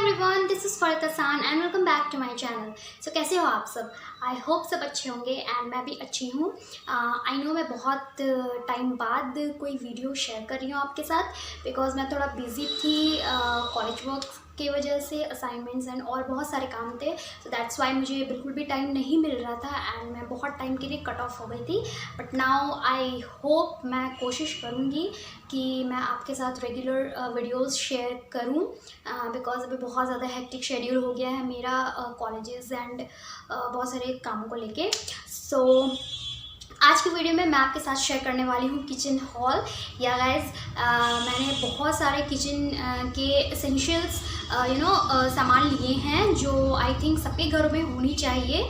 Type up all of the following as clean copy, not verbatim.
Everyone, this is Farhat Ehsan and welcome back to my channel. So कैसे हो आप सब? आई होप सब अच्छे होंगे एंड मैं भी अच्छी हूँ। आई नो मैं बहुत टाइम बाद कोई वीडियो शेयर कर रही हूँ आपके साथ बिकॉज मैं थोड़ा बिज़ी थी कॉलेज वर्क की वजह से, असाइनमेंट्स एंड और बहुत सारे काम थे। सो दैट्स वाई मुझे बिल्कुल भी टाइम नहीं मिल रहा था एंड मैं बहुत टाइम के लिए कट ऑफ हो गई थी। बट नाउ आई होप मैं कोशिश करूँगी कि मैं आपके साथ रेगुलर वीडियोस शेयर करूं बिकॉज अभी बहुत ज़्यादा हेक्टिक शेड्यूल हो गया है मेरा कॉलेजेस एंड बहुत सारे कामों को लेके। सो आज की वीडियो में मैं आपके साथ शेयर करने वाली हूँ किचन हॉल। या गाइज मैंने बहुत सारे किचन के एसेंशियल्स सामान लिए हैं जो आई थिंक सबके घरों में होनी चाहिए,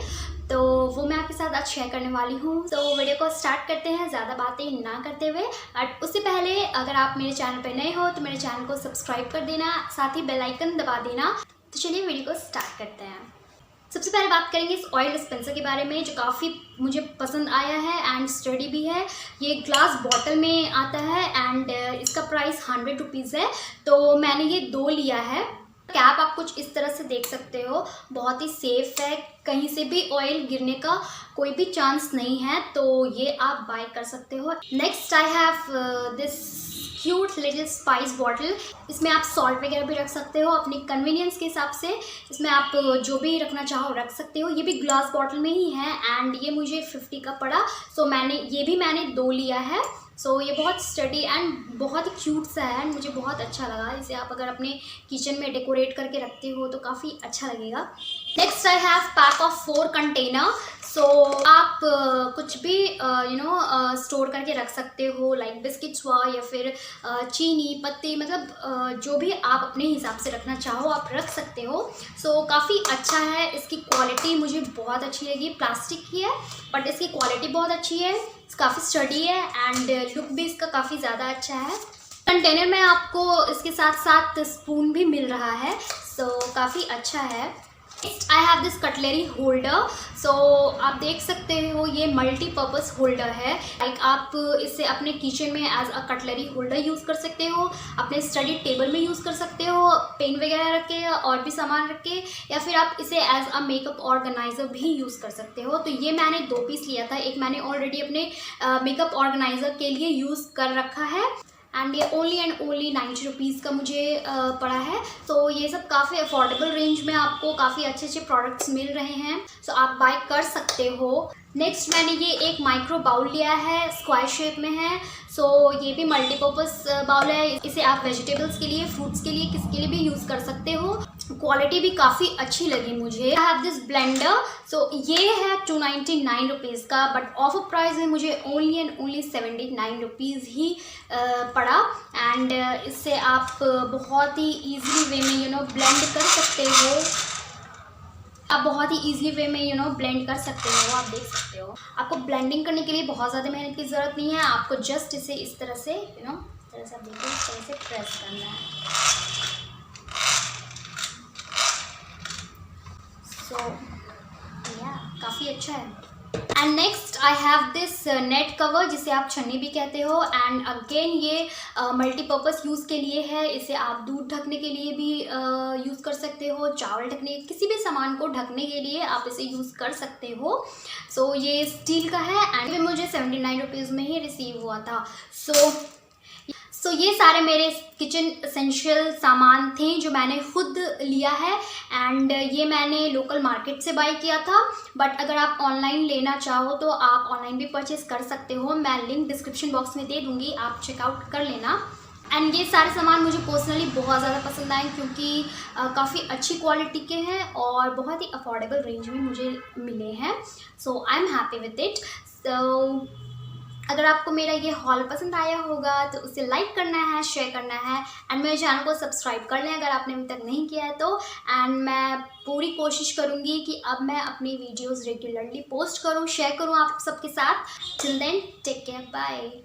तो वो मैं आपके साथ आज शेयर करने वाली हूँ। तो वीडियो को स्टार्ट करते हैं ज़्यादा बातें ना करते हुए। बट उससे पहले अगर आप मेरे चैनल पर नए हो तो मेरे चैनल को सब्सक्राइब कर देना, साथ ही बेल आइकन दबा देना। तो चलिए वीडियो को स्टार्ट करते हैं। सबसे पहले बात करेंगे इस ऑयल डिस्पेंसर के बारे में जो काफ़ी मुझे पसंद आया है एंड स्टडी भी है। ये ग्लास बॉटल में आता है एंड इसका प्राइस 100 रुपीज़ है। तो मैंने ये 2 लिया है। कैप आप कुछ इस तरह से देख सकते हो, बहुत ही सेफ है, कहीं से भी ऑयल गिरने का कोई भी चांस नहीं है, तो ये आप बाय कर सकते हो। Next I have this cute little spice bottle. इसमें आप सॉल्ट वगैरह भी रख सकते हो अपनी कन्वीनियंस के हिसाब से। इसमें आप जो भी रखना चाहो रख सकते हो। ये भी ग्लास बॉटल में ही है एंड ये मुझे 50 का पड़ा। सो मैंने 2 लिया है। सो ये बहुत स्टडी एंड बहुत ही क्यूट सा है, मुझे बहुत अच्छा लगा। इसे आप अगर अपने किचन में डेकोरेट करके रखते हो तो काफ़ी अच्छा लगेगा। Next I have pack of 4 container. So आप कुछ भी स्टोर करके रख सकते हो, लाइक बिस्किट्स हुआ या फिर चीनी पत्ती, मतलब जो भी आप अपने हिसाब से रखना चाहो आप रख सकते हो। सो काफ़ी अच्छा है, इसकी क्वालिटी मुझे बहुत अच्छी लगी। प्लास्टिक की है बट इसकी क्वालिटी बहुत अच्छी है, काफ़ी स्टडी है एंड लुक भी इसका काफ़ी ज़्यादा अच्छा है। कंटेनर में आपको इसके साथ साथ स्पून भी मिल रहा है, सो काफ़ी अच्छा है। Next I have this cutlery holder. So आप देख सकते हो ये मल्टीपर्पज़ होल्डर है। लाइक आप इसे अपने किचन में as a cutlery holder use कर सकते हो, अपने स्टडी टेबल में यूज़ कर सकते हो, पेन वगैरह रख के या और भी सामान रख के, या फिर आप इसे एज अ मेकअप ऑर्गेनाइज़र भी यूज़ कर सकते हो। तो ये मैंने 2 पीस लिया था। एक मैंने ऑलरेडी अपने मेकअप ऑर्गेनाइज़र के लिए यूज़ कर रखा है एंड ये ओनली एंड ओनली 90 रुपीज़ का मुझे पड़ा है। तो ये सब काफ़ी अफोर्डेबल रेंज में आपको काफ़ी अच्छे अच्छे प्रोडक्ट्स मिल रहे हैं, सो आप बाय कर सकते हो। नेक्स्ट मैंने ये एक माइक्रो बाउल लिया है, स्क्वायर शेप में है। सो ये भी मल्टीपर्पज़ बाउल है। इसे आप वेजिटेबल्स के लिए, फ्रूट्स के लिए, किसके लिए भी यूज़ कर सकते हो। क्वालिटी भी काफ़ी अच्छी लगी मुझे। I have this blender. So ये है 299 रुपीज़ का, बट ऑफर प्राइस में मुझे ओनली एंड ओनली 79 रुपीज़ ही पड़ा एंड इससे आप बहुत ही ईजिली वे में ब्लेंड कर सकते हो। आप बहुत ही ईजिली वे में ब्लेंड कर सकते हो। आप देख सकते हो, आपको ब्लेंडिंग करने के लिए बहुत ज़्यादा मेहनत की ज़रूरत नहीं है। आपको जस्ट इसे इस तरह से इस तरह से आप देखो, इस तरह से प्रेस करना है। सो या काफ़ी अच्छा है। And next I have this net cover जिसे आप छन्नी भी कहते हो एंड अगेन ये मल्टीपर्पज़ यूज़ के लिए है। इसे आप दूध ढकने के लिए भी यूज़ कर सकते हो, चावल ढकने, किसी भी सामान को ढकने के लिए आप इसे यूज़ कर सकते हो। सो ये स्टील का है एंड ये मुझे 79 रुपीज़ में ही रिसीव हुआ था। सो ये सारे मेरे किचन एसेंशियल सामान थे जो मैंने खुद लिया है एंड ये मैंने लोकल मार्केट से बाय किया था। बट अगर आप ऑनलाइन लेना चाहो तो आप ऑनलाइन भी परचेस कर सकते हो। मैं लिंक डिस्क्रिप्शन बॉक्स में दे दूँगी, आप चेकआउट कर लेना। एंड ये सारे सामान मुझे पर्सनली बहुत ज़्यादा पसंद आए क्योंकि काफ़ी अच्छी क्वालिटी के हैं और बहुत ही अफोर्डेबल रेंज में मुझे मिले हैं। So I am happy with it. So अगर आपको मेरा ये हॉल पसंद आया होगा तो उसे लाइक करना है, शेयर करना है एंड मेरे चैनल को सब्सक्राइब कर लें अगर आपने अभी तक नहीं किया है तो। एंड मैं पूरी कोशिश करूँगी कि अब मैं अपनी वीडियोस रेगुलरली पोस्ट करूँ, शेयर करूँ आप सबके साथ। Till then take care, bye.